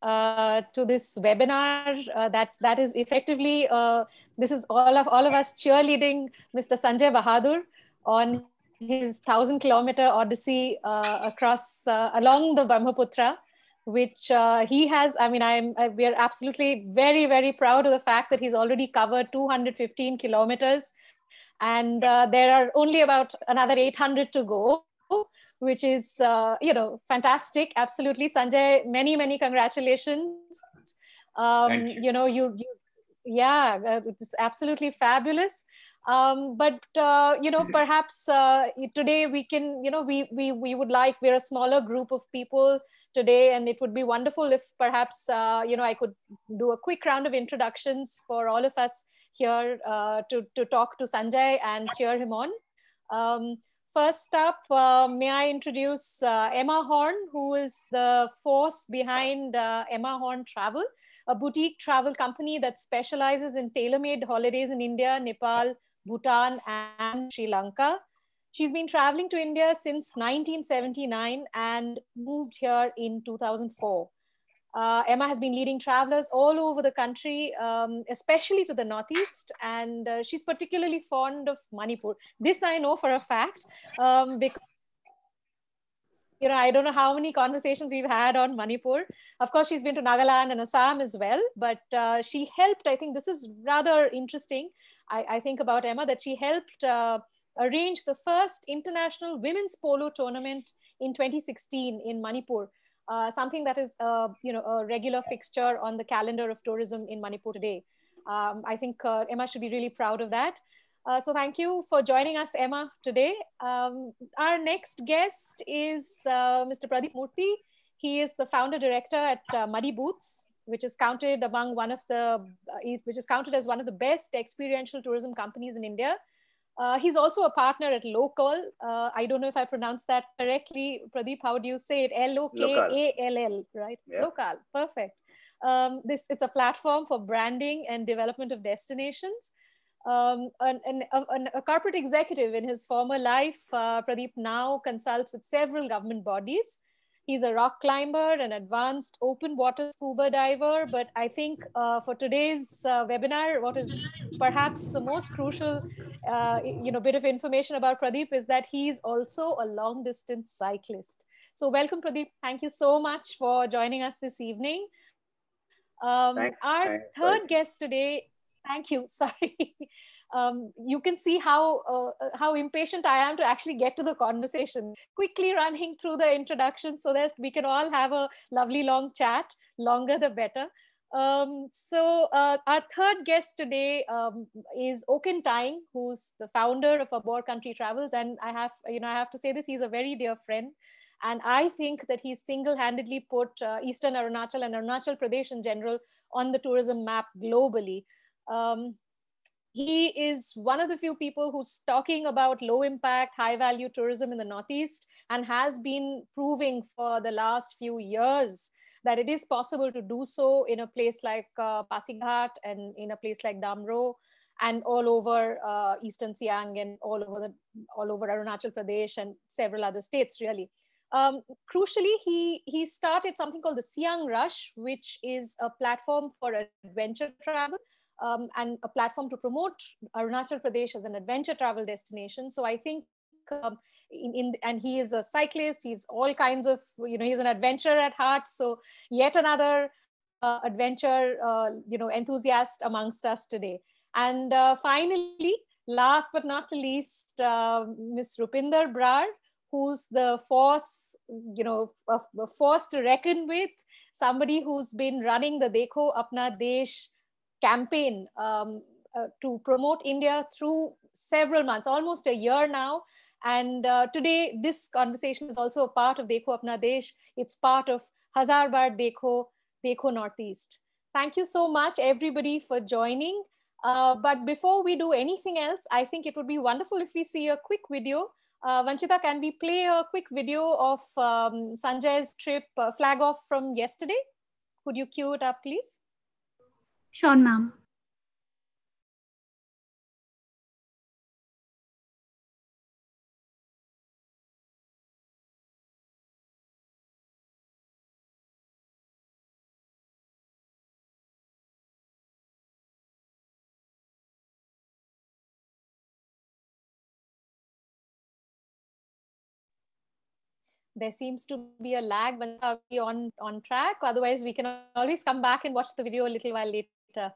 to this webinar that is effectively this is all of us cheerleading Mr. Sanjay Bahadur on his 1,000-kilometer odyssey across along the Brahmaputra, which he has. I mean, we are absolutely very, very proud of the fact that he's already covered 215 kilometers, and there are only about another 800 to go, which is fantastic. Absolutely, Sanjay, many congratulations. Thank you. It's absolutely fabulous. But perhaps today we can, we would like, we're a smaller group of people today, and it would be wonderful if perhaps I could do a quick round of introductions for all of us here to talk to Sanjay and cheer him on. First up, may I introduce Emma Horn, who is the force behind Emma Horn Travel, a boutique travel company that specializes in tailor-made holidays in India, Nepal, Bhutan, and Sri Lanka. She's been traveling to India since 1979 and moved here in 2004. Emma has been leading travelers all over the country, especially to the Northeast, and she's particularly fond of Manipur. This I know for a fact, because I don't know how many conversations we've had on Manipur. Of course, she's been to Nagaland and Assam as well, but she helped, I think this is rather interesting, I think about Emma, that she helped arrange the first international women's polo tournament in 2016 in Manipur. Something that is a regular fixture on the calendar of tourism in Manipur today. I think Emma should be really proud of that. So thank you for joining us, Emma, today. Our next guest is Mr. Pradeep Murthy. He is the founder director at Muddy Boots, which is counted among which is counted as one of the best experiential tourism companies in India. He's also a partner at Lokal. I don't know if I pronounced that correctly. Pradeep, how do you say it? Lokall, right? Yeah. Lokal, perfect. It's a platform for branding and development of destinations. A corporate executive in his former life, Pradeep now consults with several government bodies. He's a rock climber, an advanced open water scuba diver. But I think for today's webinar, what is perhaps the most crucial bit of information about Pradeep is that he's also a long distance cyclist. So welcome, Pradeep. Thank you so much for joining us this evening. Our third guest today, thank you, sorry. You can see how impatient I am to actually get to the conversation. Quickly running through the introduction so that we can all have a lovely long chat, longer the better. Our third guest today is Oken Tyng, who's the founder of Abor Country Travels. And I have to say this, he's a very dear friend. And I think that he's single-handedly put Eastern Arunachal and Arunachal Pradesh in general on the tourism map globally. He is one of the few people who's talking about low impact, high value tourism in the Northeast, and has been proving for the last few years that it is possible to do so in a place like Pasighat and in a place like Damro and all over Eastern Siang and all over Arunachal Pradesh and several other states really. Crucially, he started something called the Siang Rush, which is a platform for adventure travel. And a platform to promote Arunachal Pradesh as an adventure travel destination. So I think, and he is a cyclist, he's all kinds of, he's an adventurer at heart. So yet another adventure, enthusiast amongst us today. And finally, last but not the least, Ms. Rupinder Brar, who's the force, a force to reckon with, somebody who's been running the Dekho Apna Desh campaign to promote India through several months, almost a year now. And today, this conversation is also a part of Dekho Apna Desh. It's part of Hazar Bar Dekho Northeast. Thank you so much, everybody, for joining. But before we do anything else, I think it would be wonderful if we see a quick video. Vanchita, can we play a quick video of Sanjay's trip flag off from yesterday? Could you cue it up, please? Sure, ma'am. There seems to be a lag, but are we on track? Otherwise, we can always come back and watch the video a little while later.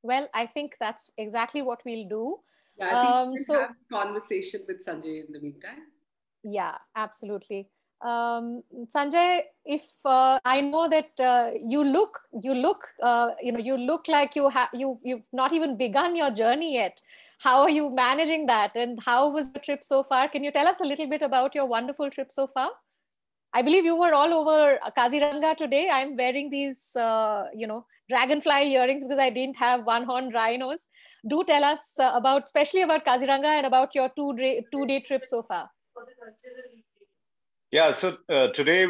Well, I think that's exactly what we'll do. Yeah, I think we can have a conversation with Sanjay in the meantime. Yeah, absolutely. Sanjay, if I know that you look like you've not even begun your journey yet. How are you managing that, and how was the trip so far? Can you tell us a little bit about your wonderful trip so far? I believe you were all over Kaziranga today. I'm wearing these, dragonfly earrings because I didn't have one-horned rhinos. Do tell us especially about Kaziranga and about your two-day trip so far. Yeah, so today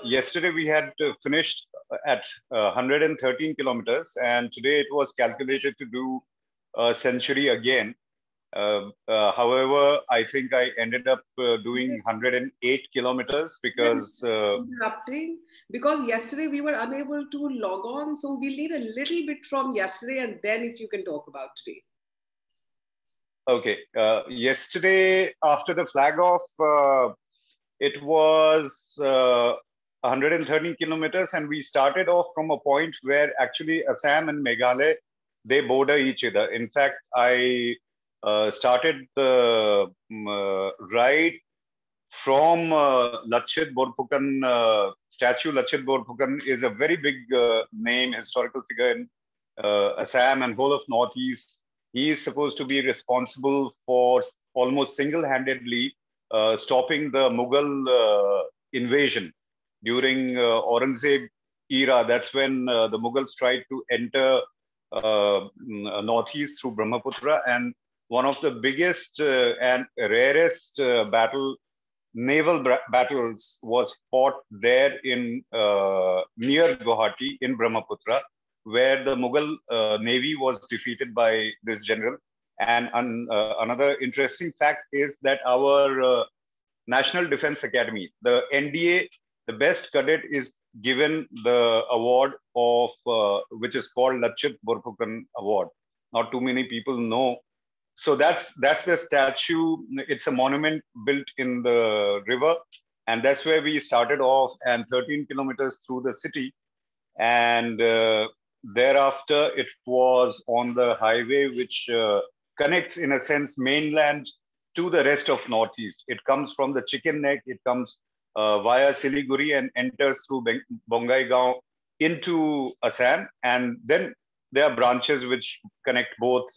yesterday we had finished at 113 kilometers, and today it was calculated to do a century again. However, I think I ended up doing 108 kilometers because... Interrupting, because yesterday we were unable to log on, so we'll need a little bit from yesterday, and then if you can talk about today. Okay. Yesterday, after the flag off, it was 113 kilometers, and we started off from a point where actually Assam and Meghalaya, they border each other. In fact, I started the ride from Lachit Borphukan statue. Lachit Borphukan is a very big name, historical figure in Assam and whole of Northeast. He is supposed to be responsible for almost single-handedly stopping the Mughal invasion during Aurangzeb era. That's when the Mughals tried to enter Northeast through Brahmaputra, and one of the biggest and rarest naval battles was fought there in near Guwahati in Brahmaputra, where the Mughal navy was defeated by this general. And another interesting fact is that our National Defense Academy, the NDA, the best cadet is given the award of, which is called Lachit Borphukan Award. Not too many people know. So that's the statue. It's a monument built in the river. And that's where we started off, and 13 kilometers through the city. And thereafter, it was on the highway, which connects, in a sense, mainland to the rest of Northeast. It comes from the Chicken Neck. It comes via Siliguri and enters through Bongaigaon into Assam. And then there are branches which connect both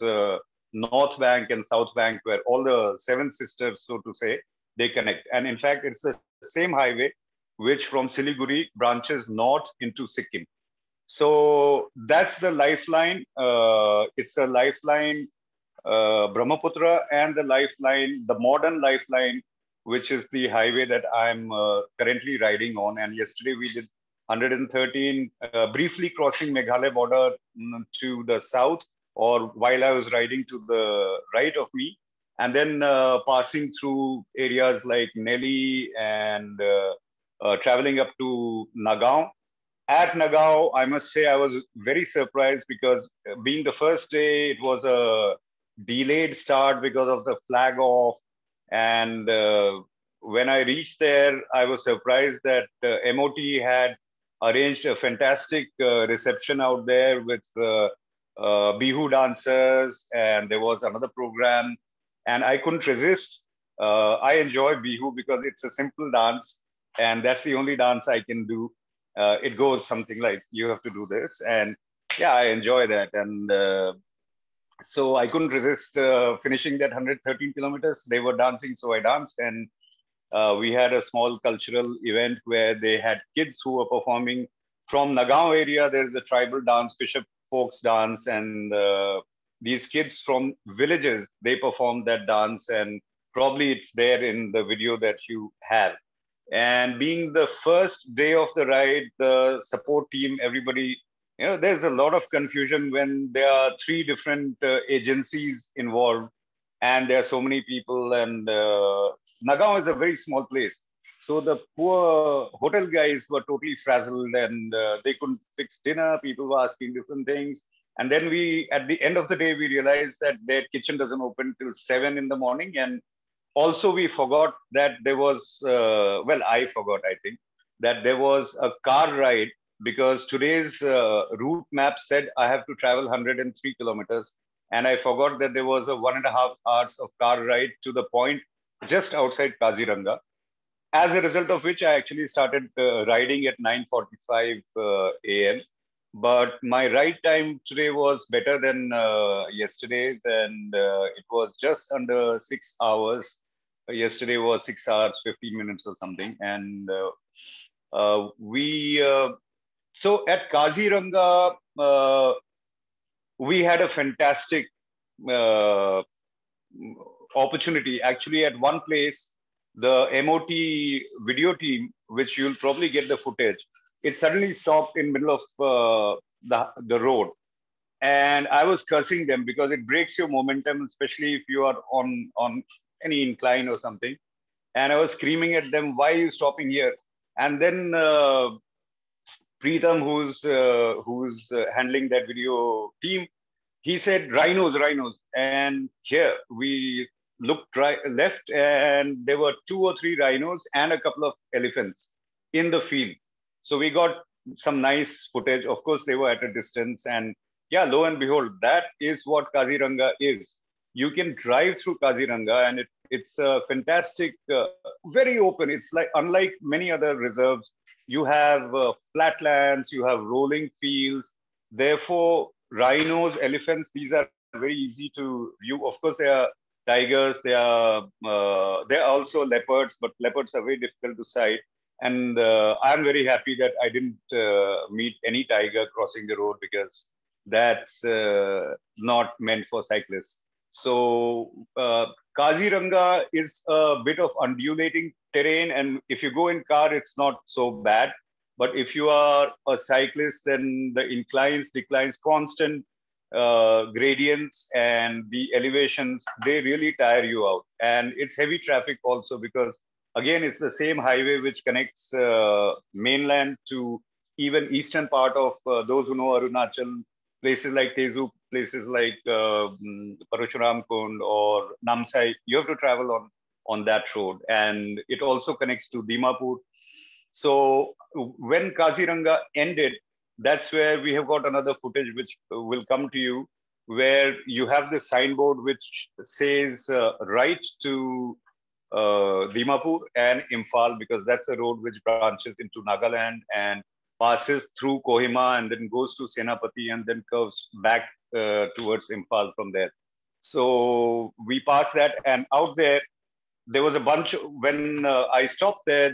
North Bank and South Bank, where all the seven sisters, so to say, they connect. And in fact, it's the same highway which from Siliguri branches north into Sikkim. So that's the lifeline. It's the lifeline, Brahmaputra, and the lifeline, the modern lifeline, which is the highway that I'm currently riding on. And yesterday we did 113, briefly crossing Meghalaya border to the south, or while I was riding to the right of me, and then passing through areas like Nelly and traveling up to Nagaon. At Nagaon, I must say I was very surprised because being the first day, it was a delayed start because of the flag off. And when I reached there, I was surprised that MOT had arranged a fantastic reception out there with Bihu dancers, and there was another program, and I couldn't resist. I enjoy Bihu because it's a simple dance, and that's the only dance I can do. It goes something like, you have to do this, and yeah, I enjoy that. And so I couldn't resist finishing that 113 kilometers. They were dancing, so I danced, and we had a small cultural event where they had kids who were performing from Nagaon area. There's a tribal dance, Fisher folks dance, and these kids from villages, they performed that dance, and probably it's there in the video that you have. And being the first day of the ride, the support team, everybody, there's a lot of confusion when there are three different agencies involved, and there are so many people, and Nagaon is a very small place. So the poor hotel guys were totally frazzled, and they couldn't fix dinner. People were asking different things. And then at the end of the day, we realized that their kitchen doesn't open till 7 in the morning. And also we forgot that there was, I forgot, I think, that there was a car ride, because today's route map said I have to travel 103 kilometers. And I forgot that there was a 1.5 hours of car ride to the point just outside Kaziranga. As a result of which, I actually started riding at 9:45 a.m. But my ride time today was better than yesterday's, and it was just under 6 hours. Yesterday was 6 hours, 15 minutes or something. And so at Kaziranga, we had a fantastic opportunity. Actually, at one place, the MOT video team, which you'll probably get the footage, it suddenly stopped in middle of the road. And I was cursing them because it breaks your momentum, especially if you are on any incline or something. And I was screaming at them, why are you stopping here? And then Preetham, who's handling that video team, he said, rhinos. And here we looked left, and there were 2 or 3 rhinos and a couple of elephants in the field. So we got some nice footage. Of course, they were at a distance. And yeah, lo and behold, that is what Kaziranga is. You can drive through Kaziranga, and it's a fantastic, very open. It's like, unlike many other reserves, you have flatlands, you have rolling fields. Therefore, rhinos, elephants, these are very easy to view. Of course, there are tigers, there are also leopards, but leopards are very difficult to sight. And I'm very happy that I didn't meet any tiger crossing the road, because that's not meant for cyclists. So Kaziranga is a bit of undulating terrain, and if you go in car, it's not so bad. But if you are a cyclist, then the inclines, declines, constant gradients, and the elevations, they really tire you out. And it's heavy traffic also, because again, it's the same highway which connects mainland to even eastern part of those who know Arunachal, places like Tezu, places like Parashuram Kund or Namsai. You have to travel on that road. And it also connects to Dimapur. So when Kaziranga ended, that's where we have got another footage which will come to you, where you have this signboard which says right to Dimapur and Imphal, because that's a road which branches into Nagaland and passes through Kohima and then goes to Senapati and then curves back towards Imphal from there. So we passed that, and out there was a bunch. When I stopped there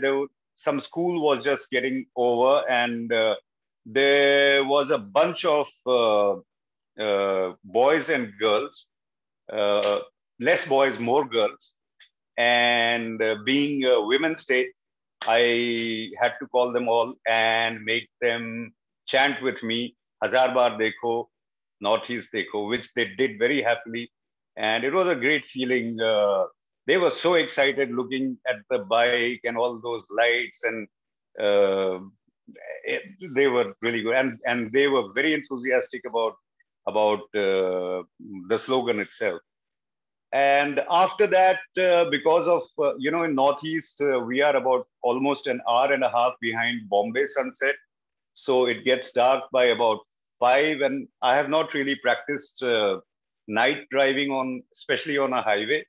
some school was just getting over, and there was a bunch of boys and girls, less boys, more girls. And being a women's state, I had to call them all and make them chant with me, Hazar Bar Dekho, Northeast Dekho, which they did very happily. And it was a great feeling. They were so excited looking at the bike and all those lights, and they were really good. And they were very enthusiastic about the slogan itself. And after that, because of, in Northeast, we are about almost an hour and a half behind Bombay sunset. So it gets dark by about 5. And I have not really practiced night driving especially on a highway.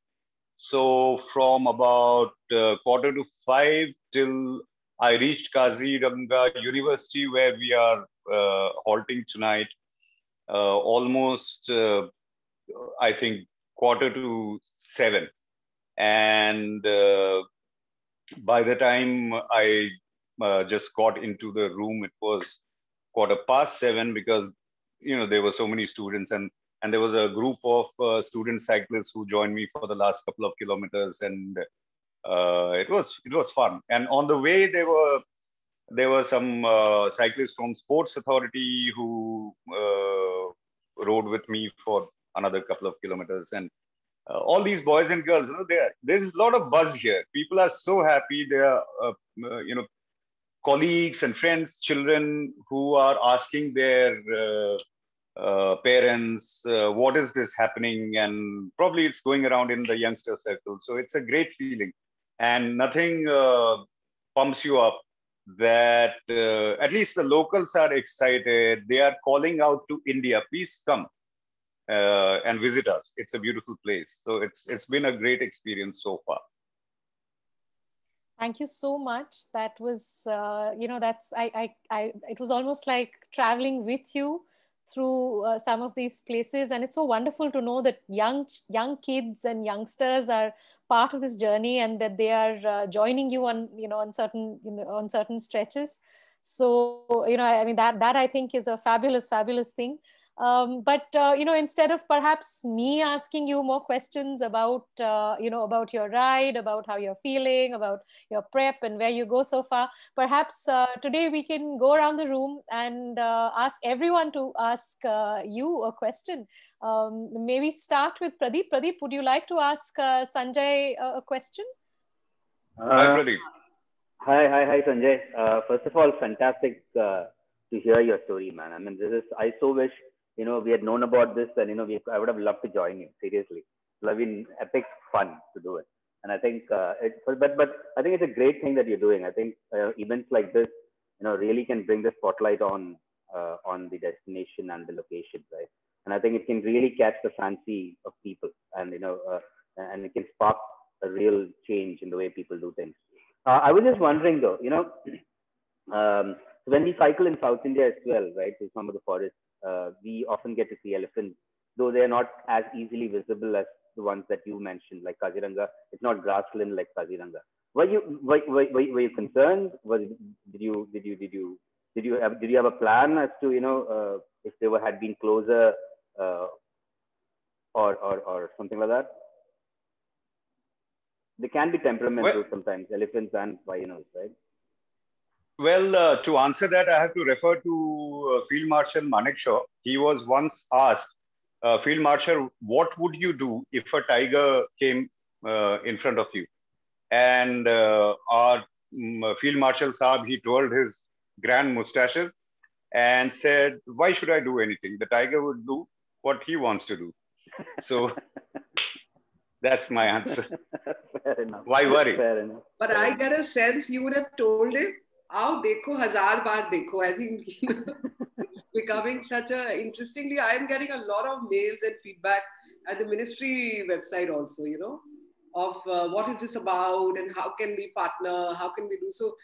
So from about 4:45 till I reached Kaziranga University, where we are halting tonight, almost, I think, 6:45. And by the time I just got into the room, it was 7:15, because there were so many students, and there was a group of student cyclists who joined me for the last couple of kilometers, and it was fun. And on the way, there were some cyclists from Sports Authority who rode with me for another couple of kilometers. And all these boys and girls, there's a lot of buzz here. People are so happy. They are, colleagues and friends, children who are asking their parents, what is this happening? And probably it's going around in the youngster circle. So it's a great feeling. And nothing pumps you up that at least the locals are excited. They are calling out to India, please come and visit us. It's a beautiful place. So it's been a great experience so far. Thank you so much. That was, it was almost like traveling with you through some of these places, and it's so wonderful to know that young kids and youngsters are part of this journey, and that they are joining you on on certain stretches. So I mean that I think is a fabulous thing. But instead of perhaps me asking you more questions about about your ride, about how you're feeling, about your prep and where you go so far, perhaps today we can go around the room and ask everyone to ask you a question. Maybe start with Pradeep. Pradeep, would you like to ask Sanjay a question? Hi, Pradeep. Hi, Sanjay. First of all, fantastic to hear your story, man. I mean, I so wish, we had known about this, and, I would have loved to join you, seriously. It would have been epic fun to do it. And I think, but I think it's a great thing that you're doing. I think events like this, really can bring the spotlight on the destination and the location, right? And I think it can really catch the fancy of people, and, and it can spark a real change in the way people do things. I was just wondering though, when we cycle in South India as well, right, to some of the forests, we often get to see elephants, though they're not as easily visible as the ones that you mentioned, like Kaziranga. It's not grassland like Kaziranga. Were you concerned? Did you have a plan as to, if they had been closer, or something like that? They can be temperamental sometimes, elephants and hyenas, right? Well, to answer that, I have to refer to Field Marshal Manekshaw. He was once asked, Field Marshal, what would you do if a tiger came in front of you? And our Field Marshal Saab, he twirled his grand mustaches and said, why should I do anything? The tiger would do what he wants to do. So that's my answer. Fair enough. Why worry? Fair enough. But I get a sense you would have told him, "Aao dekho, hazar baar dekho." I think it's becoming such a interestingly. I am getting a lot of mails and feedback at the ministry website also. Of what is this about and how can we partner? How can we do so?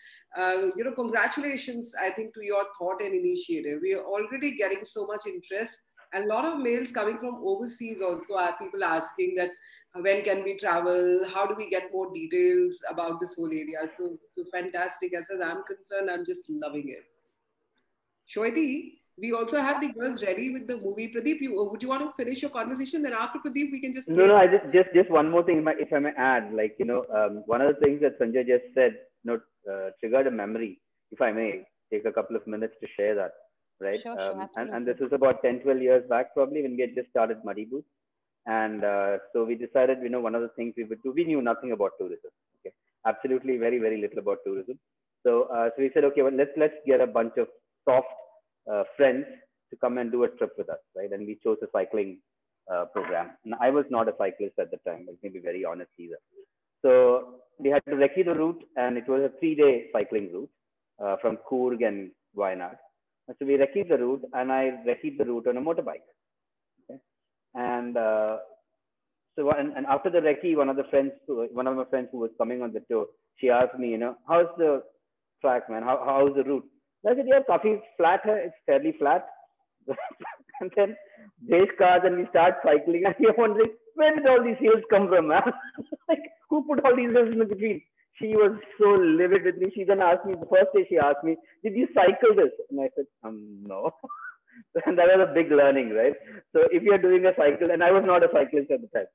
Congratulations. I think to your thought and initiative. We are already getting so much interest. And a lot of mails coming from overseas also are people asking that when can we travel? How do we get more details about this whole area? So fantastic. As far as I'm concerned, I'm just loving it. Shweti, we also have the girls ready with the movie. Pradeep, would you want to finish your conversation? Then after Pradeep, we can just... No, I just one more thing, if I may add, one of the things that Sanjay just said, triggered a memory, if I may take a couple of minutes to share that. Right. Sure, absolutely. And this was about 10, 12 years back, probably, when we had just started Muddy Boots. And so we decided, one of the things we would do, we knew nothing about tourism. Okay. Absolutely very, very little about tourism. So we said, okay, well, let's get a bunch of soft friends to come and do a trip with us. Right. And we chose a cycling program. And I was not a cyclist at the time, let me be very honest either. So we had to recce the route, and it was a 3-day cycling route from Coorg and Wayanad. So we recce'd the route, and I recce'd the route on a motorbike. Okay? And and after the recce, one of my friends who was coming on the tour, she asked me, how's the track, man? How's the route? I said, yeah, coffee flat. It's fairly flat. And then race cars, and we start cycling, and you're wondering, where did all these hills come from, man? Like, who put all these hills in between? She was so livid with me. She then asked me, the first day she asked me, did you cycle this? And I said, no. And that was a big learning, right? So if you're doing a cycle, and I was not a cyclist at the time.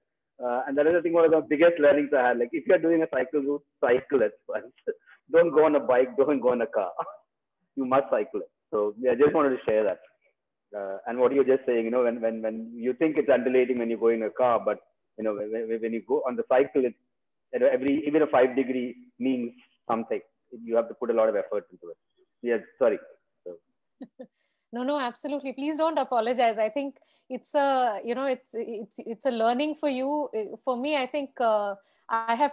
And that is, I think, one of the biggest learnings I had. Like, if you're doing a cycle route, cycle it once. Don't go on a bike, don't go on a car. You must cycle it. So yeah, I just wanted to share that. And what you're just saying, when you think it's undulating when you go in a car, but when you go on the cycle, it's even a 5-degree means something. You have to put a lot of effort into it. Yeah, sorry. So. No, absolutely. Please don't apologize. I think it's a, it's a learning for you. For me, I think I've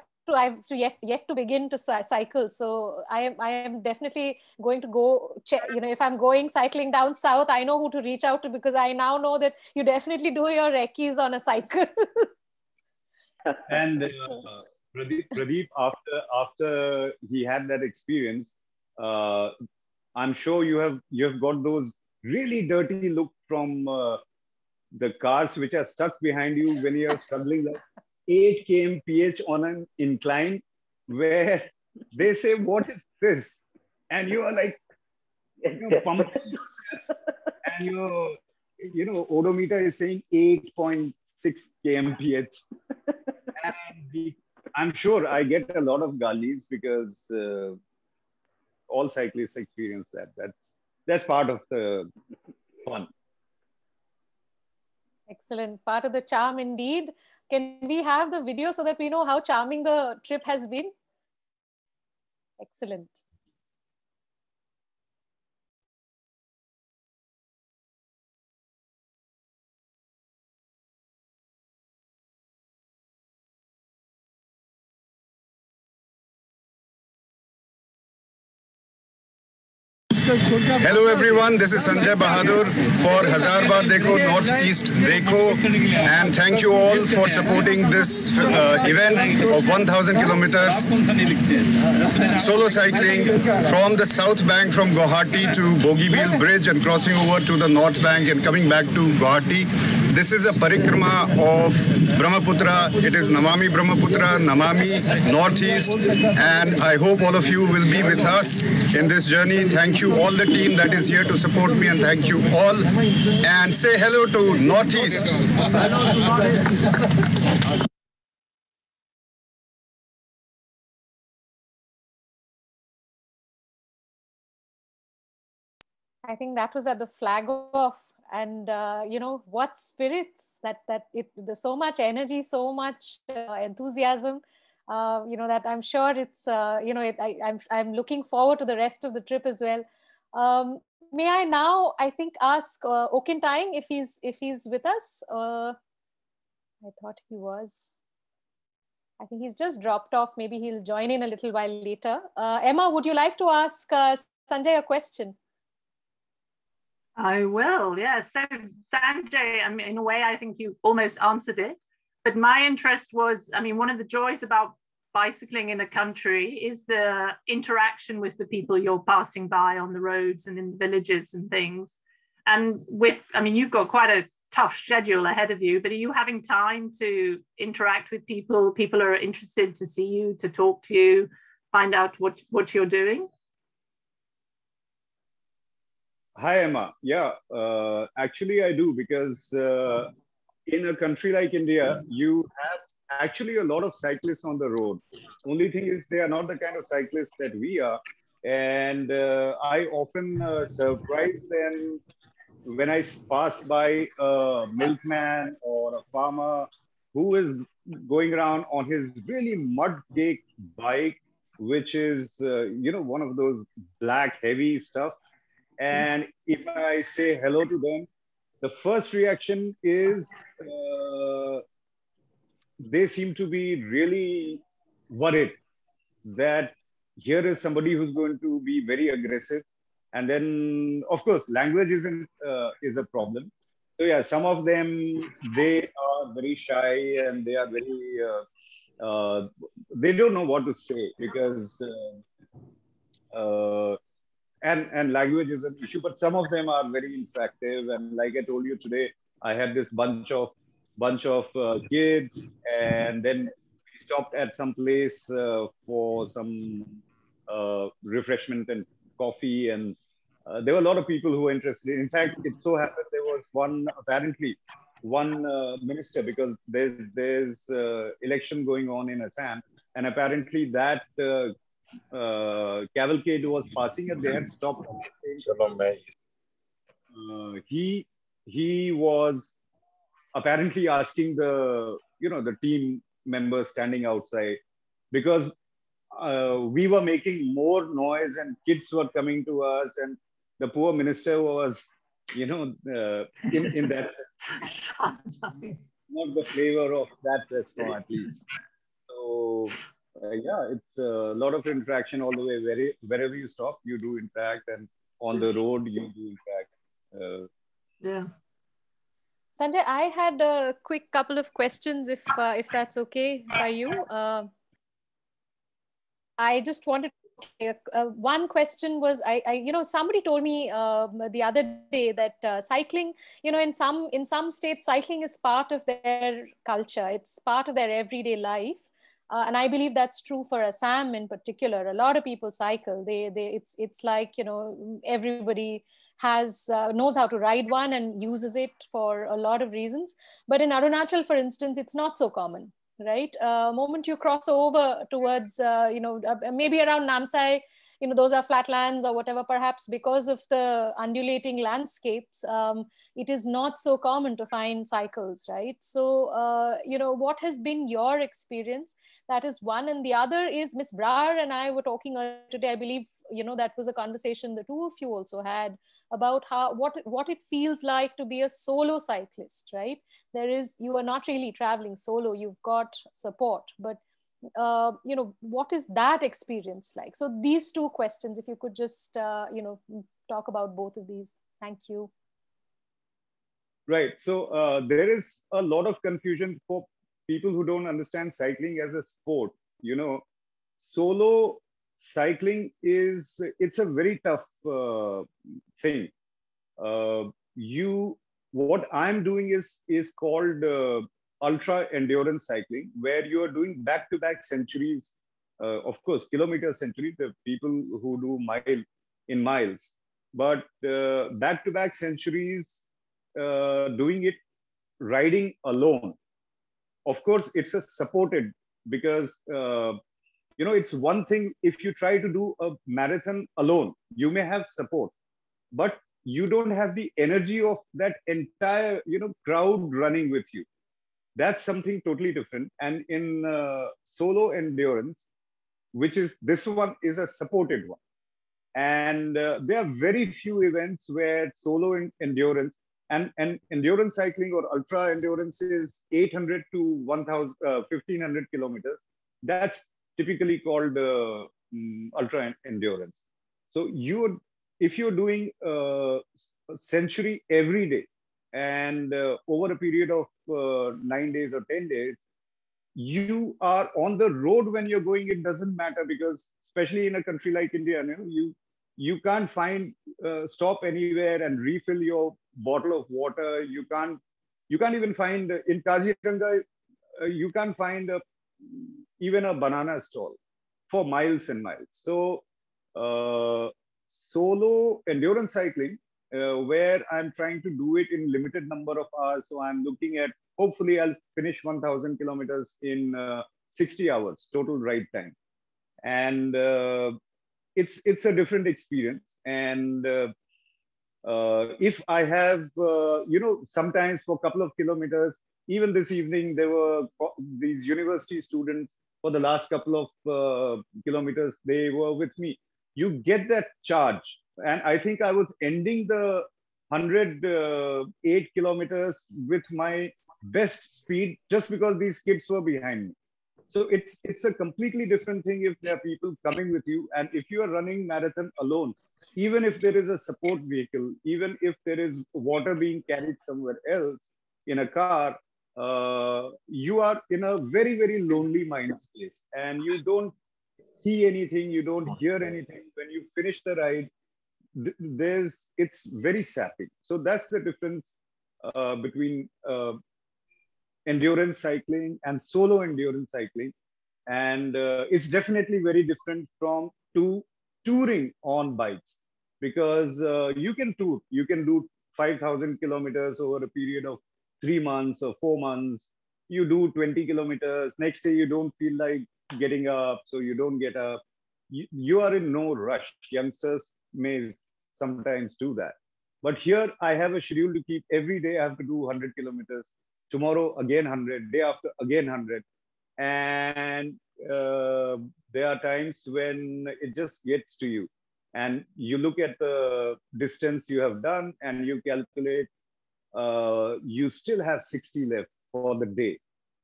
yet to begin to cycle. So I am definitely going to go check, if I'm going cycling down south, I know who to reach out to, because I now know that you definitely do your recce's on a cycle. And Pradeep, after he had that experience, I'm sure you have got those really dirty look from the cars which are stuck behind you when you're struggling like 8 kmph on an incline, where they say, "What is this?" And you are like, pumping yourself, and your odometer is saying 8.6 kmph. And I'm sure I get a lot of galis because all cyclists experience that. That's part of the fun. Excellent. Part of the charm indeed. Can we have the video so that we know how charming the trip has been? Excellent. Hello everyone, this is Sanjay Bahadur for Hazar Bar Dekho, Northeast Dekho, and thank you all for supporting this event of 1000 kilometers solo cycling from the south bank from Guwahati to Bogibeel Bridge and crossing over to the north bank and coming back to Guwahati. This is a parikrama of Brahmaputra. It is Namami Brahmaputra, Namami Northeast, and I hope all of you will be with us in this journey. Thank you all the team that is here to support me, and thank you all. And say hello to Northeast. I think that was at the flag off, and what spirits there's so much energy, so much enthusiasm. That I'm sure it's I'm looking forward to the rest of the trip as well. May I now, I think, ask Okintang if he's with us? I thought he was. I think he's just dropped off. Maybe he'll join in a little while later. Emma, would you like to ask Sanjay a question? I will, yeah. So Sanjay, I mean, in a way, I think you almost answered it. But my interest was, I mean, one of the joys about bicycling in a country is the interaction with the people you're passing by on the roads and in the villages and things. And you've got quite a tough schedule ahead of you, but are you having time to interact with people? People are interested to see you, to talk to you, find out what you're doing? Hi, Emma. Yeah, actually I do, because in a country like India, you have actually a lot of cyclists on the road. Only thing is they are not the kind of cyclists that we are. And I often surprise them when I pass by a milkman or a farmer who is going around on his really mud-caked bike, which is, one of those black, heavy stuff. And if I say hello to them, the first reaction is they seem to be really worried that here is somebody who's going to be very aggressive. And then, of course, language is a problem. So yeah, some of them, they are very shy and they are very, they don't know what to say, because and language is an issue, but some of them are very interactive. And like I told you today, I had this bunch of kids, and then we stopped at some place for some refreshment and coffee, and there were a lot of people who were interested. In fact, it so happened there was one minister, because there's election going on in Assam, and apparently that cavalcade was passing, and they had stopped. He was apparently asking the team members standing outside, because we were making more noise and kids were coming to us, and the poor minister was you know, in that sense. Not the flavor of that restaurant, at least. So, yeah, it's a lot of interaction all the way. Wherever you stop, you do interact, and on the road, you do interact. Yeah. Sanjay, I had a quick couple of questions, if that's okay by you. I just wanted one question was somebody told me the other day that cycling, in some states cycling is part of their culture, it's part of their everyday life, and I believe that's true for Assam in particular. A lot of people cycle. It's like, everybody has knows how to ride one and uses it for a lot of reasons. But in Arunachal, for instance, it's not so common, right? Moment you cross over towards, maybe around Namsai, those are flatlands or whatever, perhaps because of the undulating landscapes, it is not so common to find cycles, right? So, what has been your experience? That is one. And the other is Miss Brar and I were talking today, I believe, that was a conversation the two of you also had about what it feels like to be a solo cyclist, right? You are not really traveling solo, you've got support, but what is that experience like? So these two questions, if you could just talk about both of these. Thank you. Right. So there is a lot of confusion for people who don't understand cycling as a sport. Solo cycling it's a very tough thing. What I'm doing is called ultra endurance cycling, where you are doing back-to-back centuries, of course, kilometer centuries, the people who do miles, but back-to-back centuries, doing it, riding alone. Of course, it's a supported, because it's one thing if you try to do a marathon alone, you may have support, but you don't have the energy of that entire crowd running with you. That's something totally different. And in solo endurance, which is this one, is a supported one, and there are very few events where solo endurance and endurance cycling or ultra endurance is 800 to 1500 kilometers. That's typically called ultra endurance. So if you're doing a century every day and over a period of 9 days or 10 days, you are on the road when you're going. It doesn't matter, because especially in a country like India, you can't find stop anywhere and refill your bottle of water. You can't even find in Kaziranga, you can't find even a banana stall for miles and miles. So solo endurance cycling, where I'm trying to do it in limited number of hours. So I'm looking at, hopefully I'll finish 1000 kilometers in 60 hours total ride time. And it's a different experience. And if I have, sometimes for a couple of kilometers, even this evening, there were these university students for the last couple of kilometers, they were with me. You get that charge. And I think I was ending the 108 kilometers with my best speed, just because these kids were behind me. So it's a completely different thing if there are people coming with you. And if you are running marathon alone, even if there is a support vehicle, even if there is water being carried somewhere else in a car, you are in a very, very lonely mind space, and you don't see anything, you don't hear anything. When you finish the ride, it's very sapping. So that's the difference between endurance cycling and solo endurance cycling. And it's definitely very different from touring on bikes, because you can tour, you can do 5,000 kilometers over a period of 3 months or 4 months. You do 20 kilometers, next day you don't feel like getting up, so you don't get up. You are in no rush. Youngsters may sometimes do that. But here I have a schedule to keep. Every day I have to do 100 kilometers. Tomorrow again 100, day after again 100. And there are times when it just gets to you. and you look at the distance you have done and you calculate, you still have 60 left for the day.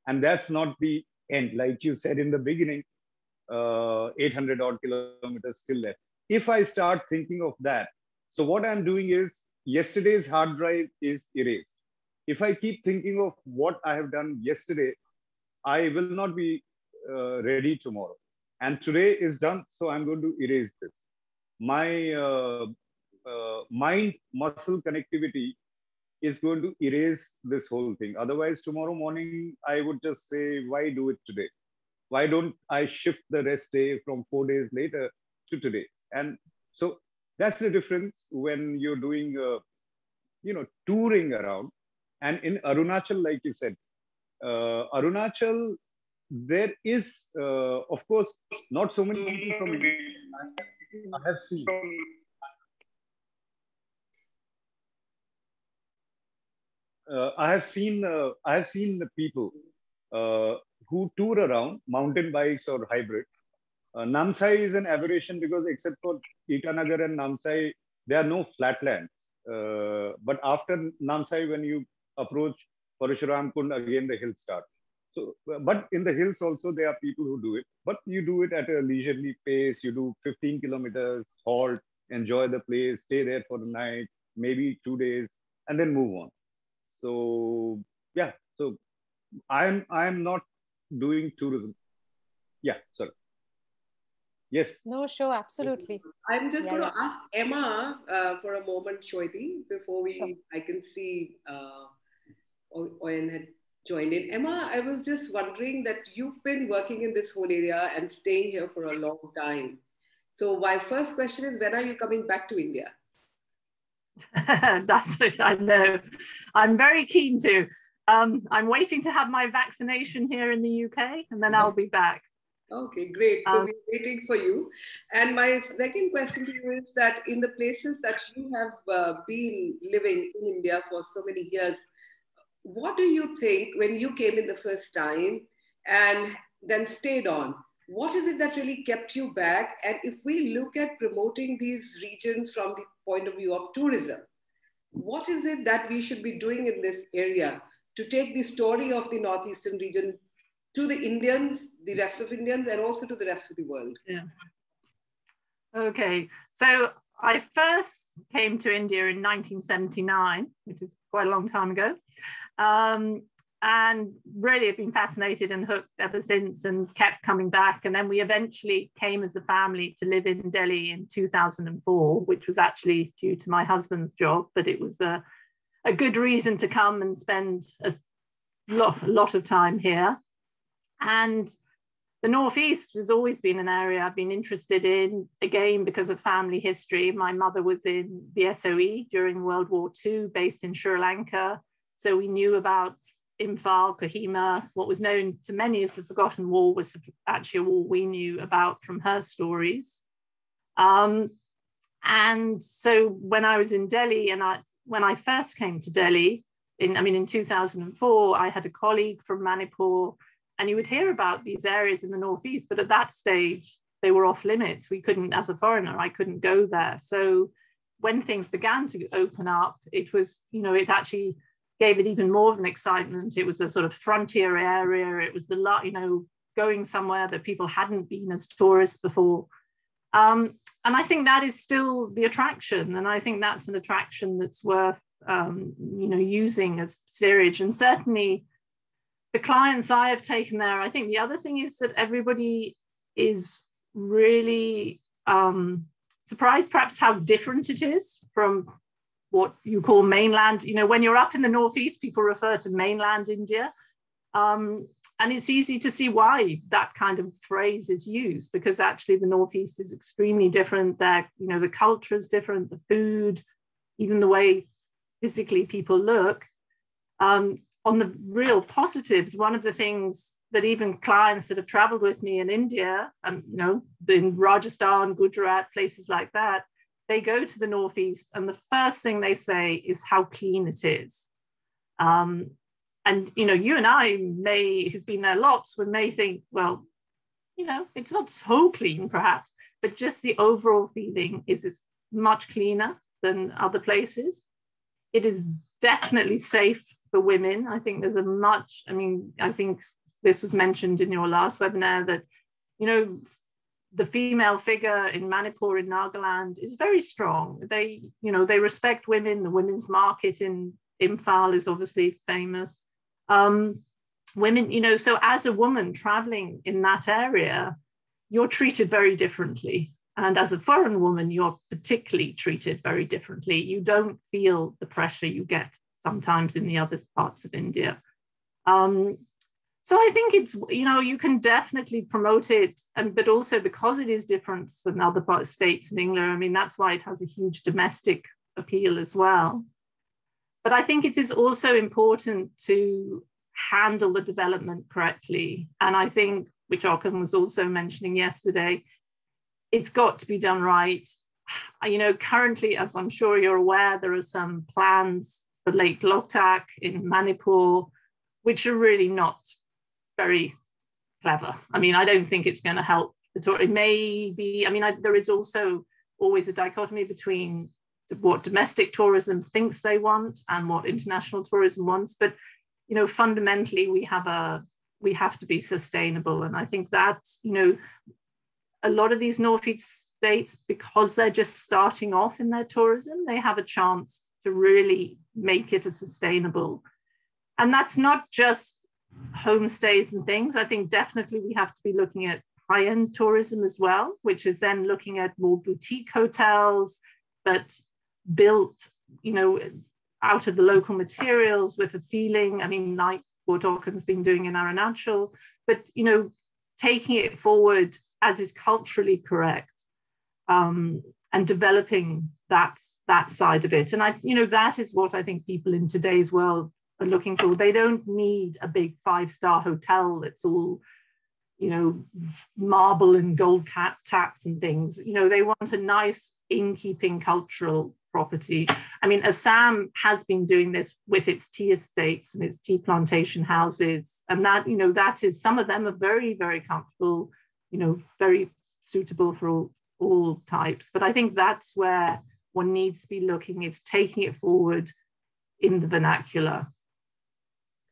And that's not the end. Like you said in the beginning, 800 odd kilometers still left. If I start thinking of that, so what I'm doing is, yesterday's hard drive is erased. If I keep thinking of what I have done yesterday, I will not be ready tomorrow. And today is done, so I'm going to erase this. My mind-muscle connectivity is going to erase this whole thing. Otherwise, tomorrow morning, I would just say, why do it today? Why don't I shift the rest day from 4 days later to today? And so that's the difference when you're doing, touring around. And in Arunachal, like you said, Arunachal, there is, of course, not so many people from India. I have seen. I have seen the people who tour around mountain bikes or hybrids. Namsai is an aberration because except for Itanagar and Namsai, there are no flatlands. But after Namsai, when you approach Parashuram Kund, again the hills start. So, but in the hills also there are people who do it. But you do it at a leisurely pace. You do 15 kilometers, halt, enjoy the place, stay there for the night, maybe 2 days, and then move on. So yeah, so I'm not doing tourism. Yeah, sorry. Yes. No, sure, absolutely. I'm just going to ask Emma for a moment, Shweti, before I can see Oyen had joined in. Emma, I was just wondering that you've been working in this whole area and staying here for a long time. So my first question is, when are you coming back to India? That's what I know. I'm very keen to. I'm waiting to have my vaccination here in the UK, and then I'll be back. Okay, great. So we're waiting for you. And my second question to you is that in the places that you have been living in India for so many years, what do you think when you came in the first time and then stayed on? What is it that really kept you back? And if we look at promoting these regions from the point of view of tourism, what is it that we should be doing in this area to take the story of the Northeastern region to the Indians, the rest of Indians, and also to the rest of the world? Yeah. Okay, so I first came to India in 1979, which is quite a long time ago. And really have been fascinated and hooked ever since and kept coming back. And then we eventually came as a family to live in Delhi in 2004, which was actually due to my husband's job, but it was a good reason to come and spend a lot of time here. And the Northeast has always been an area I've been interested in, again, because of family history. My mother was in the SOE during World War II, based in Sri Lanka. So we knew about Imphal, Kohima. What was known to many as the Forgotten War was actually a war we knew about from her stories. And so when I was in Delhi, and when I first came to Delhi, in 2004, I had a colleague from Manipur, and you would hear about these areas in the Northeast, but at that stage, they were off limits. We couldn't, as a foreigner, I couldn't go there. So when things began to open up, it was, it actually gave it even more of an excitement. It was a sort of frontier area. It was going somewhere that people hadn't been as tourists before. And I think that is still the attraction. And I think that's an attraction that's worth, using as steerage. And certainly the clients I have taken there, I think the other thing is that everybody is really surprised perhaps how different it is from what you call mainland. When you're up in the Northeast, people refer to mainland India. And it's easy to see why that kind of phrase is used, because actually the Northeast is extremely different. There, the culture is different, the food, even the way physically people look. On the real positives, one of the things that even clients that have traveled with me in India, in Rajasthan, Gujarat, places like that, they go to the Northeast and the first thing they say is how clean it is. And, you and I who've been there lots, we may think, well, it's not so clean perhaps, but just the overall feeling is much cleaner than other places. It is definitely safe for women. I think there's I think this was mentioned in your last webinar that, the female figure in Manipur, in Nagaland, is very strong. They respect women. The women's market in Imphal is obviously famous. Women, so as a woman traveling in that area, you're treated very differently. And as a foreign woman, you're particularly treated very differently. You don't feel the pressure you get sometimes in the other parts of India. So I think it's, you can definitely promote it, but also because it is different than other states in England, that's why it has a huge domestic appeal as well. But I think it is also important to handle the development correctly. And I think, which Okan was also mentioning yesterday, it's got to be done right. Currently, as I'm sure you're aware, there are some plans for Lake Loktak in Manipur, which are really not very clever. I don't think it's going to help. It may be, there is also always a dichotomy between what domestic tourism thinks they want and what international tourism wants. But, fundamentally, we have to be sustainable. And I think that, a lot of these Northeast states, because they're just starting off in their tourism, they have a chance to really make it a sustainable. And that's not just homestays and things. I think definitely we have to be looking at high-end tourism as well, which is then looking at more boutique hotels, but built, out of the local materials with a feeling, like what Okan's been doing in Arunachal, but, taking it forward as is culturally correct, and developing that side of it. And that is what I think people in today's world are looking for. They don't need a big 5-star hotel that's all, marble and gold taps and things. They want a nice in-keeping cultural property. Assam has been doing this with its tea estates and its tea plantation houses. And that, that is, some of them are very, very comfortable, very suitable for all types. But I think that's where one needs to be looking. It's taking it forward in the vernacular.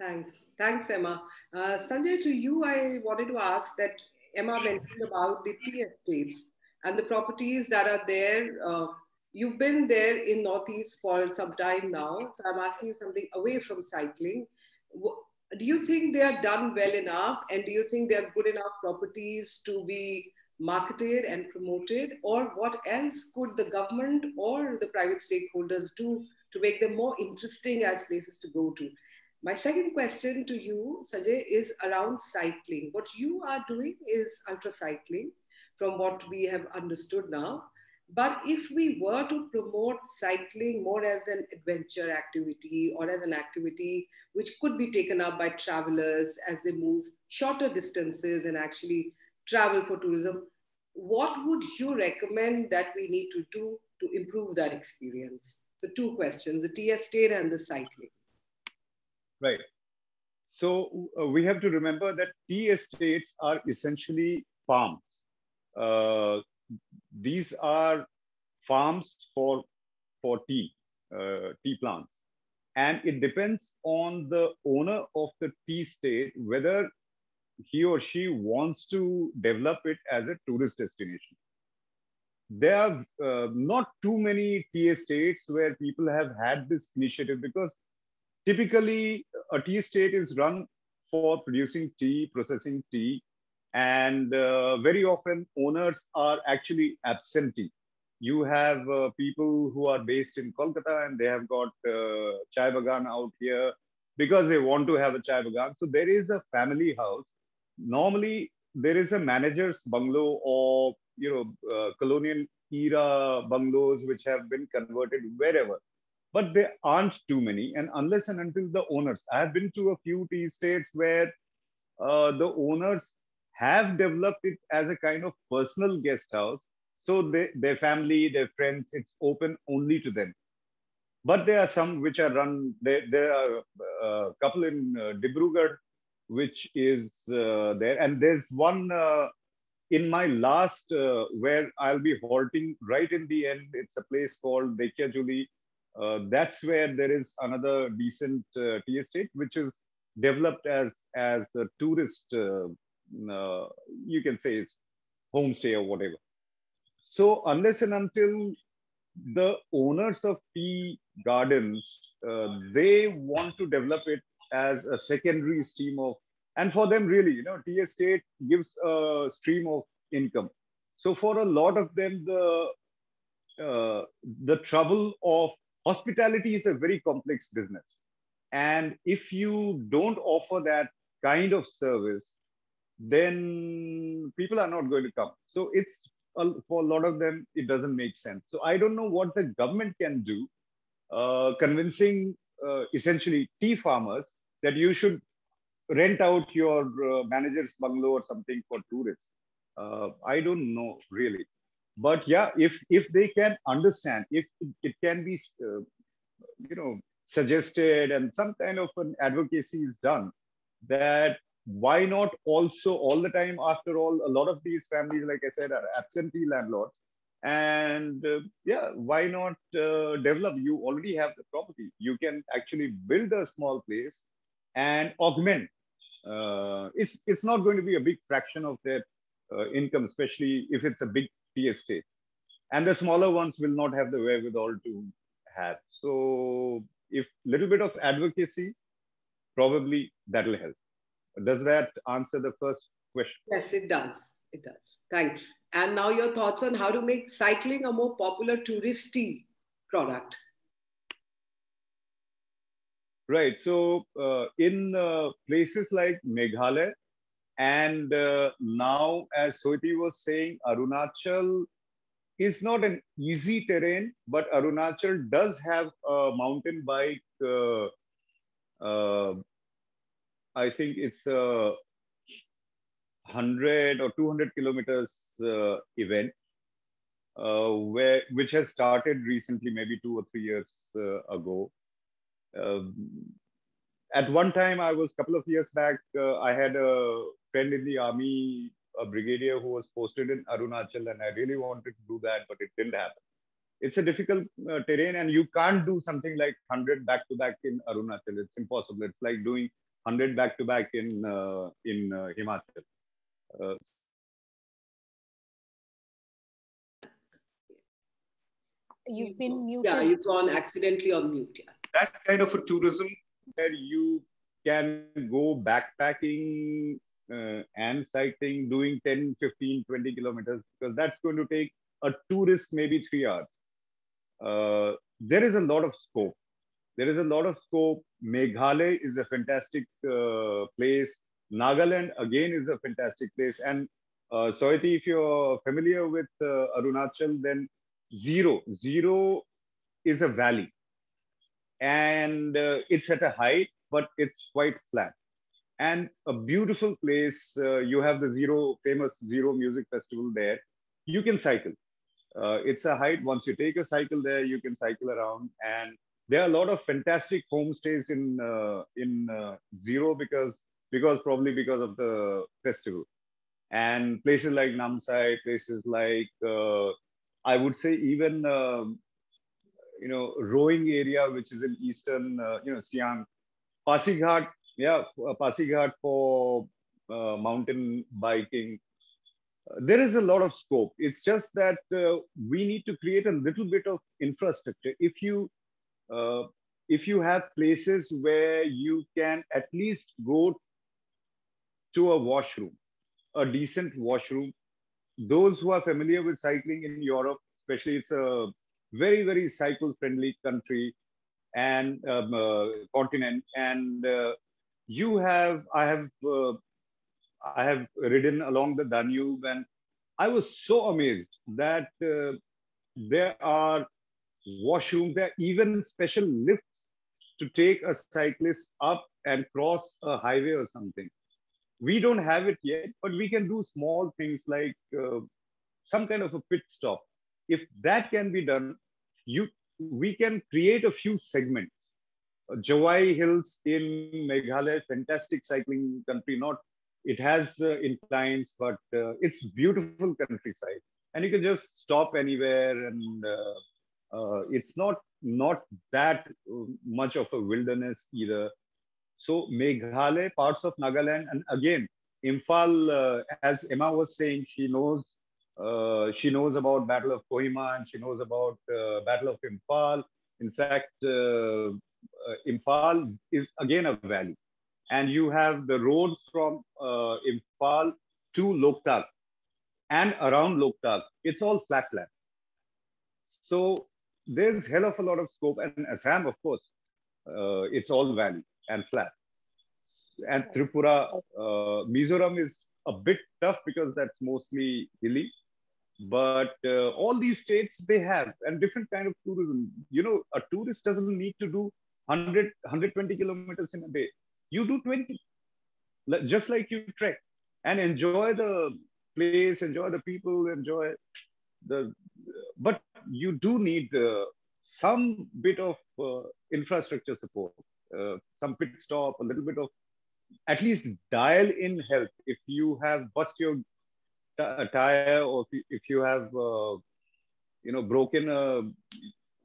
Thanks, Emma. Sanjay, to you, I wanted to ask that Emma mentioned about the tea estates and the properties that are there. You've been there in Northeast for some time now, so I'm asking you something away from cycling. Do you think they are done well enough, and do you think they are good enough properties to be marketed and promoted, or what else could the government or the private stakeholders do to make them more interesting as places to go to? My second question to you, Sanjay, is around cycling. What you are doing is ultra cycling, from what we have understood now. But if we were to promote cycling more as an adventure activity, or as an activity which could be taken up by travelers as they move shorter distances and actually travel for tourism, what would you recommend that we need to do to improve that experience? So 2 questions, the tea estate and the cycling. Right. So we have to remember that tea estates are essentially farms. These are farms for tea plants. And it depends on the owner of the tea estate whether he or she wants to develop it as a tourist destination. There are not too many tea estates where people have had this initiative, because typically a tea estate is run for producing tea, processing tea, and very often owners are actually absentee. You have people who are based in Kolkata and they have got chai bagan out here because they want to have a chai bagan. So there is a family house. Normally there is a manager's bungalow or colonial era bungalows which have been converted wherever. But there aren't too many, and unless and until the owners, I have been to a few tea estates where the owners have developed it as a kind of personal guest house. So their family, their friends, it's open only to them. But there are some which are run, there are a couple in Dibrugarh, which is there. And there's one in my last, where I'll be halting right in the end, it's a place called Dekyajuli. That's where there is another decent tea estate, which is developed as a tourist, you can say it's homestay or whatever. So unless and until the owners of tea gardens, they want to develop it as a secondary stream of, and for them really, you know, tea estate gives a stream of income. So for a lot of them, the trouble of hospitality is a very complex business. And if you don't offer that kind of service, then people are not going to come. So it's, for a lot of them, it doesn't make sense. So I don't know what the government can do, convincing essentially tea farmers that you should rent out your manager's bungalow or something for tourists. I don't know really. But yeah, if they can understand, if it can be, you know, suggested and some kind of an advocacy is done, that why not also all the time, after all, a lot of these families, like I said, are absentee landlords. And yeah, why not develop? You already have the property. You can actually build a small place and augment. It's not going to be a big fraction of their income, especially if it's a big tea estate. And the smaller ones will not have the wherewithal to have. So if little bit of advocacy, probably that'll help. Does that answer the first question? Yes, it does. It does. Thanks. And now your thoughts on how to make cycling a more popular touristy product. Right. So in places like Meghalaya, and now, as Soiti was saying, Arunachal is not an easy terrain, but Arunachal does have a mountain bike. I think it's a 100 or 200 kilometers event, which has started recently, maybe 2 or 3 years ago. At one time, a couple of years back, I had a friend in the army, a brigadier who was posted in Arunachal, and I really wanted to do that, but it didn't happen. It's a difficult terrain, and you can't do something like 100 back-to-back in Arunachal. It's impossible. It's like doing 100 back-to-back in Himachal. You've been muted. Yeah, you've gone accidentally on mute. Yeah. That kind of a tourism where you can go backpacking and cycling, doing 10, 15, 20 kilometers, because that's going to take a tourist maybe 3 hours. There is a lot of scope. There is a lot of scope. Meghalaya is a fantastic place. Nagaland, again, is a fantastic place. And Soiti, if you're familiar with Arunachal, then Zero is a valley. And it's at a height, but it's quite flat. And a beautiful place. You have the famous Zero Music Festival there. You can cycle. It's a height. Once you take a cycle there, you can cycle around. And there are a lot of fantastic homestays in Zero because of the festival. And places like Namsai, places like I would say even rowing area, which is in eastern Siang, Pasighat, Pasighat for mountain biking. There is a lot of scope. It's just that we need to create a little bit of infrastructure. If you have places where you can at least go to a washroom, a decent washroom. Those who are familiar with cycling in Europe, especially, it's a very, very cycle-friendly country and continent. And I have ridden along the Danube, and I was so amazed that there are washrooms, there are even special lifts to take a cyclist up and cross a highway or something. We don't have it yet, but we can do small things like some kind of a pit stop. If that can be done, we can create a few segments. Jawai Hills in Meghalaya, fantastic cycling country, not It has inclines, but it's beautiful countryside, and you can just stop anywhere, and it's not that much of a wilderness either. So Meghalaya, parts of Nagaland, and again, Imphal, as Emma was saying, she knows about Battle of Kohima, and she knows about Battle of Imphal. In fact, Imphal is again a valley, and you have the road from Imphal to Loktak and around Loktak. It's all flat land. So there's hell of a lot of scope, and Assam, of course, it's all valley and flat. And Tripura, Mizoram is a bit tough because that's mostly hilly. But all these states, they have, and different kind of tourism. You know, a tourist doesn't need to do 120 kilometers in a day. You do 20, just like you trek, and enjoy the place, enjoy the people, enjoy but you do need some bit of infrastructure support, some pit stop, a little bit of, at least dial in help. If you have bust your tire, or if you have, broken a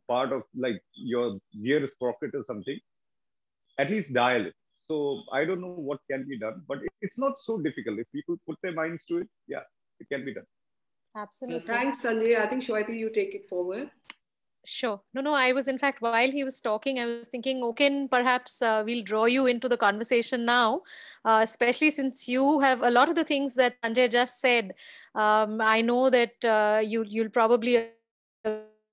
part of, like, your gear sprocket or something, at least dial it. So I don't know what can be done, but it's not so difficult. If people put their minds to it, yeah, it can be done. Absolutely. Thanks, Sanjay. I think, Shweta, you take it forward. Sure. No, I was, in fact, while he was talking, I was thinking, okay, perhaps we'll draw you into the conversation now, especially since you have a lot of the things that Sanjay just said. I know that you'll probably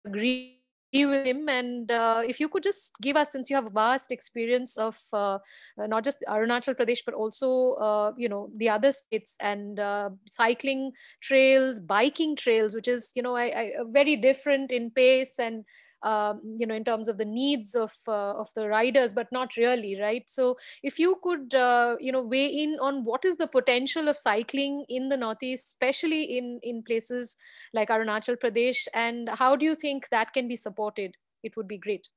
agree with him, and if you could just give us, since you have a vast experience of not just Arunachal Pradesh but also the other states, and cycling trails, biking trails, which is very different in pace and in terms of the needs of the riders, but not really, right? So if you could weigh in on what is the potential of cycling in the Northeast, especially in places like Arunachal Pradesh, and how do you think that can be supported? It would be great.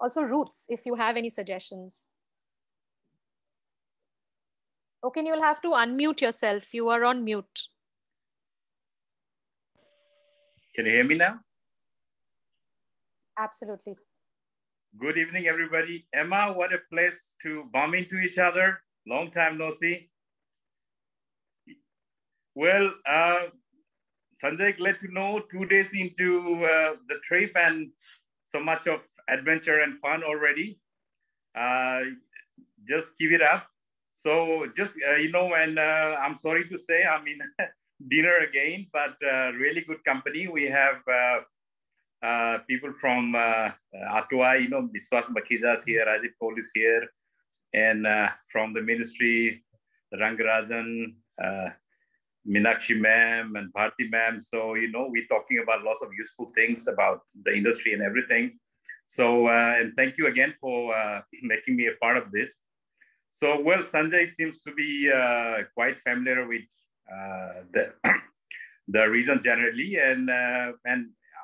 Also routes, if you have any suggestions. Okay, you'll have to unmute yourself. You are on mute. Can you hear me now? Absolutely. Good evening, everybody. Emma, what a place to bump into each other. Long time no see. Well, Sanjay, glad to know 2 days into the trip and so much of adventure and fun already. Just keep it up. So just, and I'm sorry to say I'm in dinner again, but really good company. We have people from Atwa, Biswas Makhija is here, Rajiv Kaul is here, and from the ministry, Rangarajan, Meenakshi ma'am and Bharti ma'am. So, we're talking about lots of useful things about the industry and everything. So, and thank you again for making me a part of this. So, well, Sanjay seems to be quite familiar with the region generally, and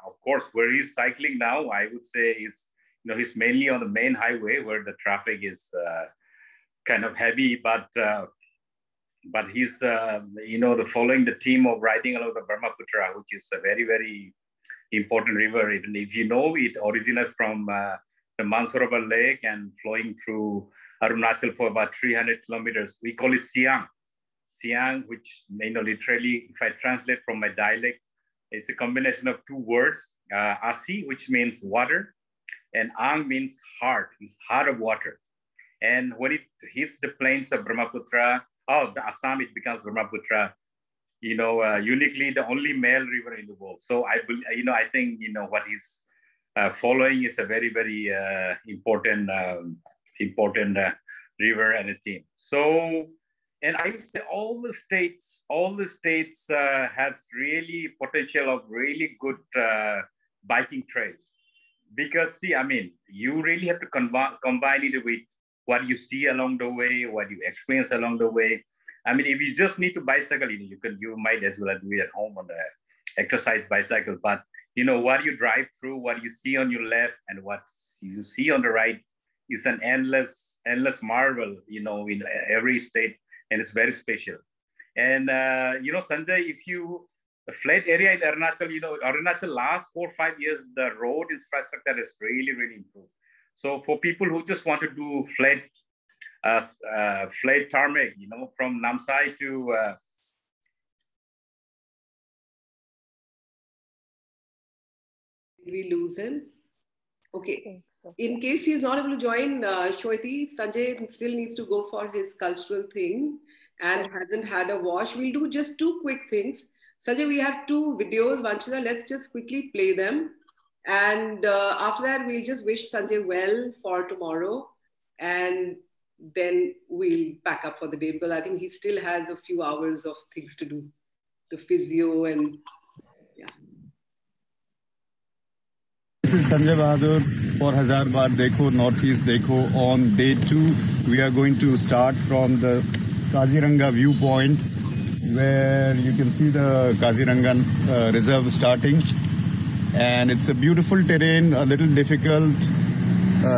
of course, where he's cycling now, I would say he's mainly on the main highway where the traffic is kind of heavy, but he's following the theme of riding along the Brahmaputra, which is a very, very important river. Even if you know, it originates from the Mansarovar Lake and flowing through Arunachal for about 300 kilometers. We call it Siang. Siang, which literally, if I translate from my dialect, it's a combination of two words, Asi, which means water, and Ang means heart. It's heart of water. And when it hits the plains of Brahmaputra, the Assam, it becomes Brahmaputra, uniquely the only male river in the world. So I think, what he's following is a very, very important river and a theme. So, and I would say all the states has really potential of really good biking trails. Because see, you really have to combine it with what you see along the way, what you experience along the way. If you just need to bicycle, you might as well do it at home on the exercise bicycle. But what you drive through, what you see on your left, and what you see on the right is an endless marvel. In every state and it's very special. And Sanjay, if you the flat area in Arunachal, Arunachal last 4 or 5 years, the road infrastructure has really, really improved. So for people who just want to do flat tarmac, from Namsai to Did we lose him? Okay. So. In case he's not able to join, Shweti, Sanjay still needs to go for his cultural thing and hasn't had a wash. We'll do just 2 quick things. Sanjay, we have 2 videos. Vanshita, let's just quickly play them. And after that, we'll just wish Sanjay well for tomorrow. And then we'll pack up for the day because I think he still has a few hours of things to do. The physio and yeah. This is Sanjay Bahadur for Hazar Bar Dekho, Northeast Dekho. On day 2, we are going to start from the Kaziranga viewpoint, where you can see the Kaziranga reserve starting. And it's a beautiful terrain, a little difficult,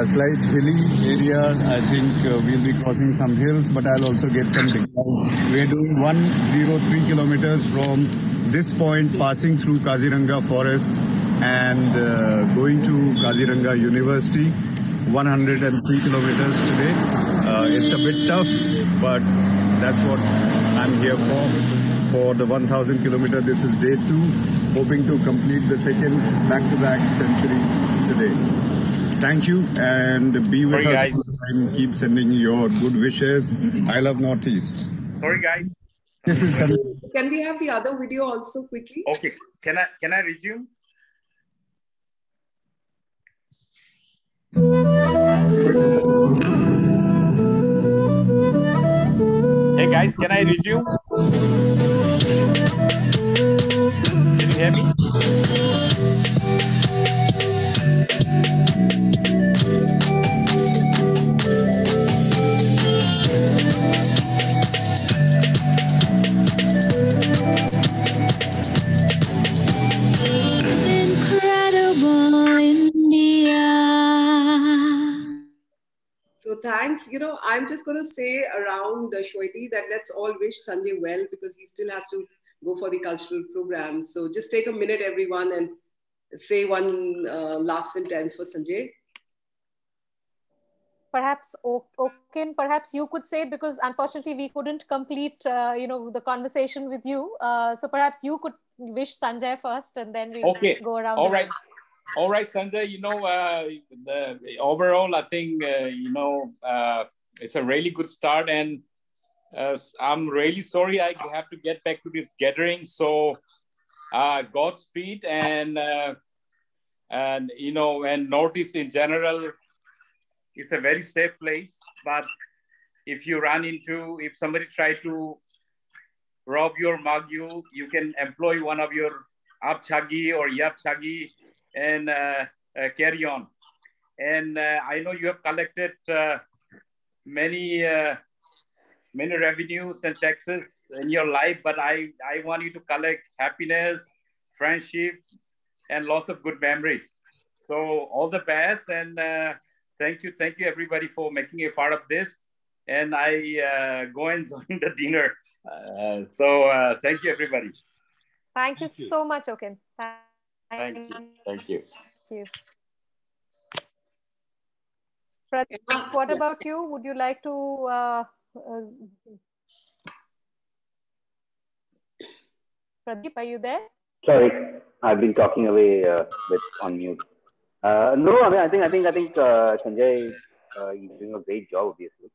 slight hilly area. I think we'll be crossing some hills, but I'll also get some decline. We're doing 103 kilometers from this point, passing through Kaziranga forest and going to Kaziranga University. 103 kilometers today. It's a bit tough, but that's what I'm here for the 1,000 kilometer. This is day 2, hoping to complete the second back-to-back century today. Thank you, and be with us and keep sending your good wishes. I love Northeast. Sorry, guys. This is Can we have the other video also quickly? Okay. Can I resume? Hey guys, can I resume? Can you hear me? Incredible India. So thanks. I'm just going to say around Shweti that let's all wish Sanjay well because he still has to go for the cultural program. So just take a minute, everyone, and say one last sentence for Sanjay. Perhaps, Oken, perhaps you could say it because unfortunately we couldn't complete, the conversation with you. So perhaps you could wish Sanjay first and then we'll go around. All right. All right, Sanjay, overall, I think, it's a really good start. And I'm really sorry I have to get back to this gathering. So Godspeed and Northeast in general, it's a very safe place. But if somebody try to rob you, mug you, you can employ one of your Apchagi or Yapchagi and carry on. And I know you have collected many revenues and taxes in your life, but I want you to collect happiness, friendship, and lots of good memories. So all the best, and thank you everybody for making a part of this. And I go and join the dinner. So thank you everybody. Thank you so much, Oken. Thank you. Pradeep, what about you? Would you like to? Pradeep, are you there? Sorry, I've been talking away on mute. No, I think Sanjay is doing a great job, obviously,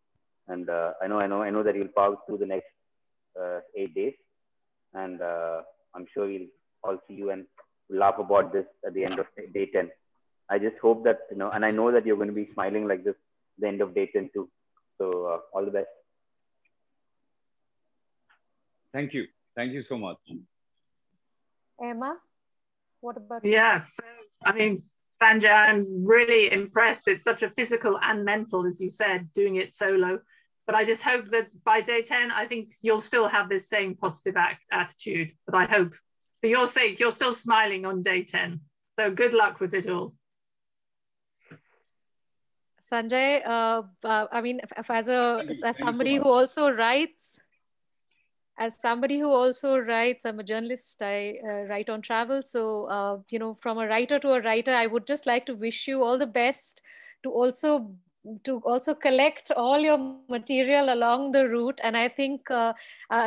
and I know that he'll power through the next 8 days, and I'm sure we'll all see you and laugh about this at the end of day 10. I just hope that, and I know that you're going to be smiling like this at the end of day 10 too. So all the best. Thank you. Thank you so much. Emma, what about you? Yes. Sanjay, I'm really impressed. It's such a physical and mental, as you said, doing it solo. But I just hope that by day 10, I think you'll still have this same positive attitude. But I hope, for your sake, you're still smiling on day 10. So good luck with it all. Sanjay, as somebody who also writes, As somebody who also writes, I'm a journalist, I write on travel. So, you know, from a writer to a writer, I would just like to wish you all the best to also collect all your material along the route. And I think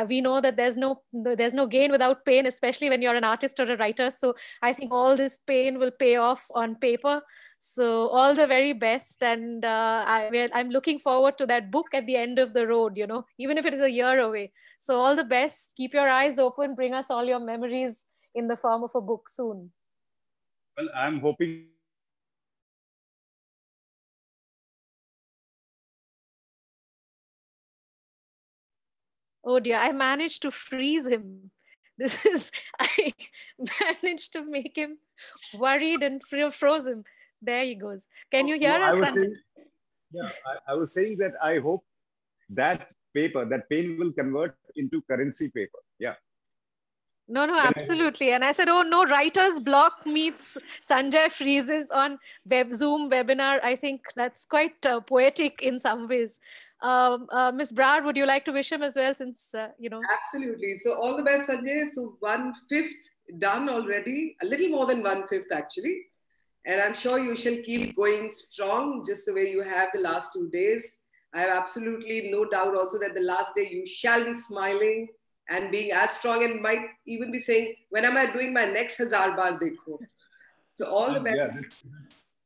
we know that there's no gain without pain, especially when you're an artist or a writer. So I think all this pain will pay off on paper. So all the very best. And I'm looking forward to that book at the end of the road, you know, even if it is a year away. So all the best. Keep your eyes open. Bring us all your memories in the form of a book soon. Well, I'm hoping. Oh dear, I managed to freeze him. I managed to make him worried and froze him. There he goes. Can you hear us? I was saying that I hope that pain will convert into currency paper. Yeah. No, absolutely. And I said, oh no, writer's block meets Sanjay freezes on Zoom webinar. I think that's quite poetic in some ways. Ms. Brar, would you like to wish him as well, since, you know? Absolutely. So all the best, Sanjay. So 1/5 done already, a little more than 1/5 actually. And I'm sure you shall keep going strong just the way you have the last 2 days. I have absolutely no doubt also that the last day you shall be smiling and being as strong, and might even be saying, when am I doing my next Hazar Bar Dekho? So all the best. Yeah,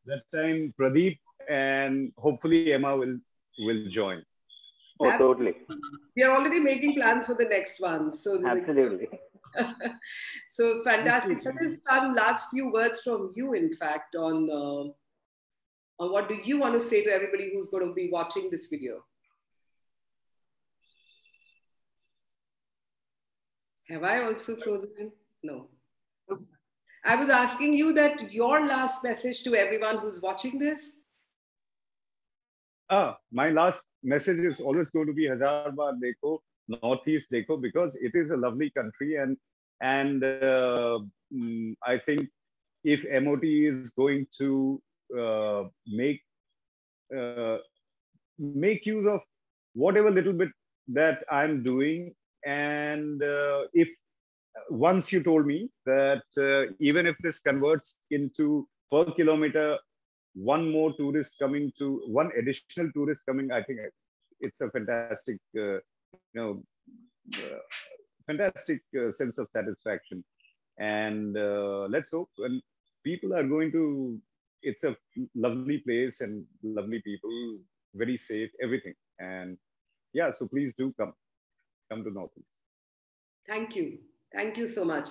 that time Pradeep and hopefully Emma will join. Oh, totally. We are already making plans for the next one. So absolutely. So fantastic. So there's some last few words from you, in fact, on what do you want to say to everybody who's going to be watching this video? Have I also frozen? No. I was asking you that your last message to everyone who's watching this. My last message is always going to be Hazar Bar Dekho, Northeast Dekho, because it is a lovely country, and I think if MOT is going to make use of whatever little bit that I'm doing, and if once you told me that even if this converts into per kilometer, one additional tourist coming, I think it's a fantastic, fantastic sense of satisfaction. And let's hope when people are going to, it's a lovely place and lovely people, very safe, everything. And yeah, so please do come to Northeast. Thank you. Thank you so much.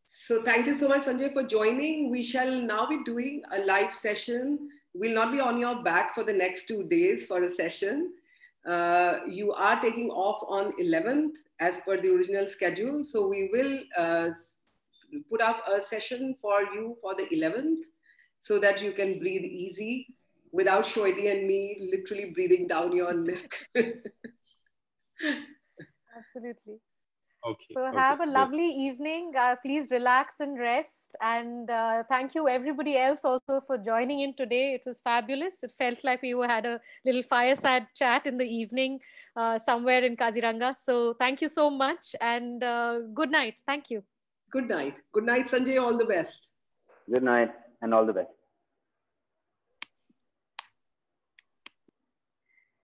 So thank you so much, Sanjay, for joining. We shall now be doing a live session. We'll not be on your back for the next 2 days for a session. You are taking off on 11th as per the original schedule. So we will put up a session for you for the 11th so that you can breathe easy without Shoidi and me literally breathing down your neck. Absolutely. Okay. So have a lovely evening. Please relax and rest. And thank you everybody else also for joining in today. It was fabulous. It felt like we had a little fireside chat in the evening somewhere in Kaziranga. So thank you so much, and good night. Thank you. Good night. Good night, Sanjay. All the best. Good night and all the best.